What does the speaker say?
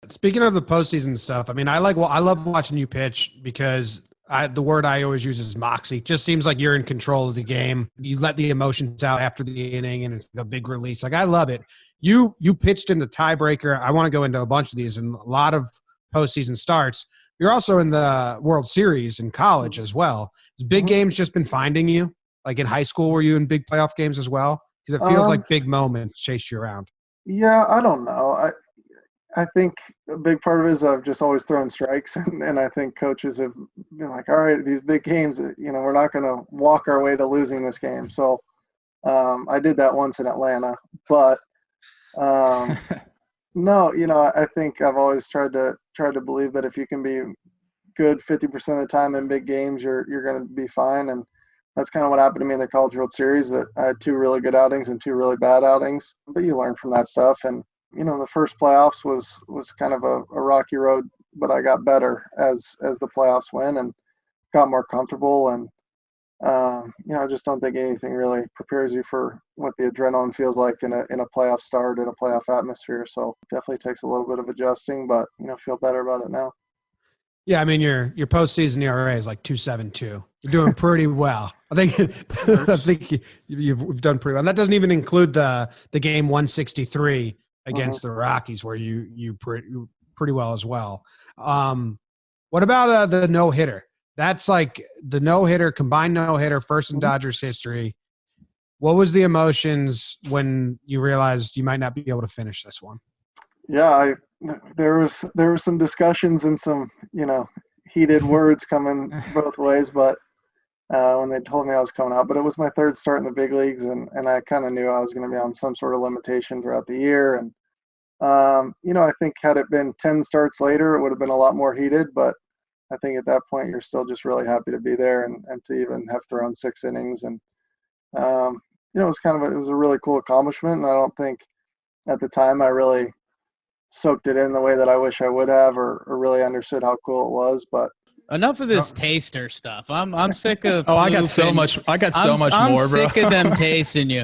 Speaking of the postseason stuff, I mean, I love watching you pitch because the word I always use is moxie. Just seems like you're in control of the game. You let the emotions out after the inning, and it's a big release. Like I love it. You pitched in the tiebreaker. I want to go into a bunch of these and a lot of postseason starts. You're also in the World Series in college as well. Has big games just been finding you? Like in high school, were you in big playoff games as well? Because it feels like big moments chase you around. Yeah, I don't know. I think a big part of it is I've just always thrown strikes, and I think coaches have been like, all right, these big games, we're not going to walk our way to losing this game. So I did that once in Atlanta, but no, I think I've always tried to believe that if you can be good 50% of the time in big games, you're going to be fine. And that's kind of what happened to me in the College World Series, that I had two really good outings and two really bad outings, but you learn from that stuff. And the first playoffs was kind of a rocky road, but I got better as the playoffs went and got more comfortable. And I just don't think anything really prepares you for what the adrenaline feels like in a playoff start, in a playoff atmosphere. So it definitely takes a little bit of adjusting, but feel better about it now. Yeah, I mean your postseason ERA is like 2.72. You're doing pretty well. I think you've done pretty well. And that doesn't even include the game 163 against the Rockies, where you pretty well as well. What about the no hitter? That's like the no hitter, combined no hitter, first in Dodgers history. What was the emotions when you realized you might not be able to finish this one? Yeah, there was some discussions and some heated words coming both ways, but when they told me I was coming out, but it was my third start in the big leagues, and I kind of knew I was going to be on some sort of limitation throughout the year. And I think had it been 10 starts later, it would have been a lot more heated, but I think at that point you're still just really happy to be there and to even have thrown 6 innings. And it was it was a really cool accomplishment, and I don't think at the time I really soaked it in the way that I wish I would have, or really understood how cool it was. But enough of this taster stuff. I'm sick of. I got so much more, bro. I'm sick of them tasting you.